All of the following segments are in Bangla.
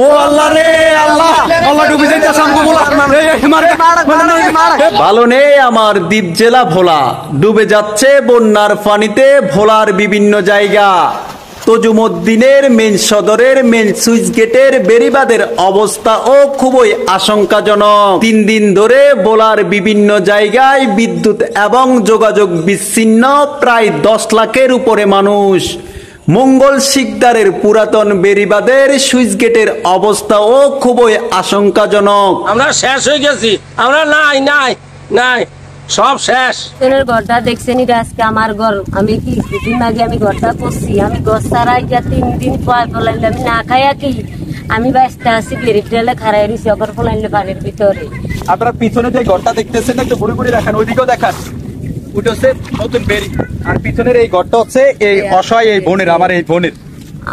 ও আল্লাহ রে আল্লাহ, আল্লাহ ডুবে যাইতাছে আমগো ভোলা। ভালো নেই আমার দ্বীপ জেলা ভোলা, ডুবে যাচ্ছে বন্যার পানিতে ভোলার বিভিন্ন জায়গা। তজুমদ্দিনের মেন সদরের মেন সুইচ গেটের বেড়িবাঁধের অবস্থাও খুবই আশঙ্কাজনক। 3 দিন ধরে ভোলার বিভিন্ন জায়গায় বিদ্যুৎ এবং যোগাযোগ বিচ্ছিন্ন প্রায় 10 লাখের উপরে মানুষ। মঙ্গল শিকদারের পুরাতন বেড়িবাঁধের সুইচ গেটের অবস্থাও খুবই আশঙ্কাজনক। আমরা শেষ হয়ে গেছি, আমরা নাই নাই নাই, সব শেষ। ঘরটা দেখছেন, এটা আজকে আমার ঘর। আমি কি দুদিন আগে আমি ঘরটা করছি, আমি ঘর ছাড়াই 3 দিন পর ফলাইলে আমি না খাইয়া কি আমি বাঁচতে আসি বেরিয়ে টেলে খারাই রয়েছি অগর ফলাইলে বাড়ির ভিতরে। আপনারা পিছনে যে ঘরটা দেখতেছেন একটু ঘুরে ঘুরে দেখান, ওইদিকেও দেখান। ওটা হচ্ছে নতুন বেরি, আর পিছনের এই ঘরটা হচ্ছে এই অসহায় এই বোনের, আমার এই বোনের,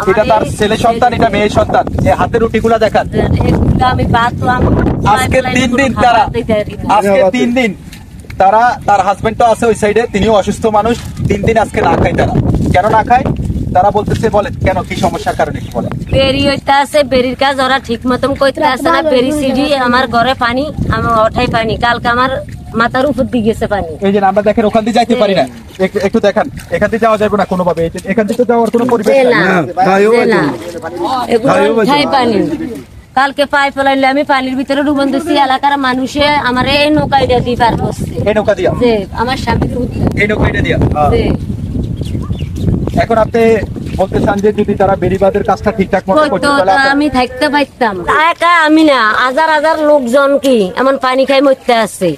এটা তার ছেলে সন্তান, এটা মেয়ে সন্তান। এই হাতের রুটিগুলা দেখান। আমি বাথরুম আজকে 3 দিন তারা, আজকে 3 দিন তারা, তার হাজবেন্ড তো আছে ওই সাইডে, তিনিও অসুস্থ মানুষ। 3 দিন আজকে না খায় তারা। কেন না খায় তারা বলতেছে, বলেন কেন, কি সমস্যার কারণে কি বলেন? বেরি হইতে আছে, বেরির কাজ ওরা ঠিক মতন করতে আসে না। বেরি সিঁড়ি আমার ঘরে পানি, আমার ওঠাই পানি, কালকে আমার মাথার উপর দিয়ে গেছে পানি। এই যে আমরা দেখেন ওখান দিয়ে যাইতে পারি না, একটু দেখান, এখান দিয়ে যাওয়া যাবে না কোনোভাবে, এখান থেকে যাওয়ার কোনো পরিবেশ নাই। পানি কালকে পাই ফেলাইলে আমি পানির ভিতরে ডুবন দিচ্ছি। এলাকার মানুষে আমার এই নৌকাইটা দিয়ে পার করছে, এই নৌকা দিয়া, আমার স্বামীর এই নৌকাইটা দিয়া। এখন আপনি বলতে চান যে যদি তারা বেড়িবাঁধের কাজটা ঠিকঠাক মতো করতে তাহলে আমি থাকতে পারতাম। একা আমি না, হাজার হাজার লোকজন কি এমন পানি খাই মরতে আছে।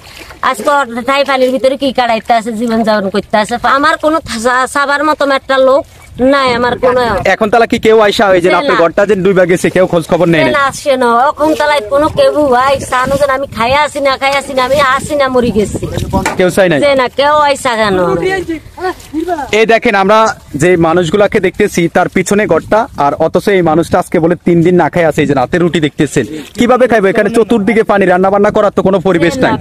আজকে তাই পানির ভিতরে কি কাটাইতে আছে, জীবন যাপন করতে আছে। আমার কোনো সাবার মতো একটা লোক নাই, আমার কোন। এখন তালা কি কেউ আইসা হয়ে যে আপনার ঘরটা যে ডুবে গেছে কেউ খোঁজ খবর নেই না? আসে না এখন তালাই কোনো কেউ আইসা না। আমি খাই আসি না, খাই আসি না, আমি আসি না, মরি গেছি, কেউ চাই না, কেউ আইসা কেন? এই দেখেন আমরা যে মানুষগুলাকে দেখতেছি তার পিছনে ঘরটা, আর অথচ এই মানুষটা আজকে বলে 3 দিন না খাই আছে। এই যে রাতের রুটি দেখতেছেন, কিভাবে খাইবো? এখানে চতুর্দিকে পানি, রান্না বান্না করার তো কোনো পরিবেশ নাই।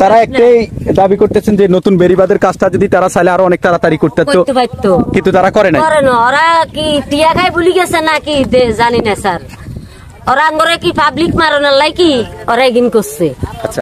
তারা একটাই দাবি করতেছেন যে নতুন বেড়িবাঁধের কাজটা যদি তারা চাইলে আরো অনেক তাড়াতাড়ি করতে পারতো, কিন্তু তারা করে নাই। ওরা কি টিয়া খাই ভুলি গেছে নাকি জানি না স্যার। ওরা আঙ্গরে কি পাবলিক মারণের লাই কি ওরা এগিন করছে। আচ্ছা।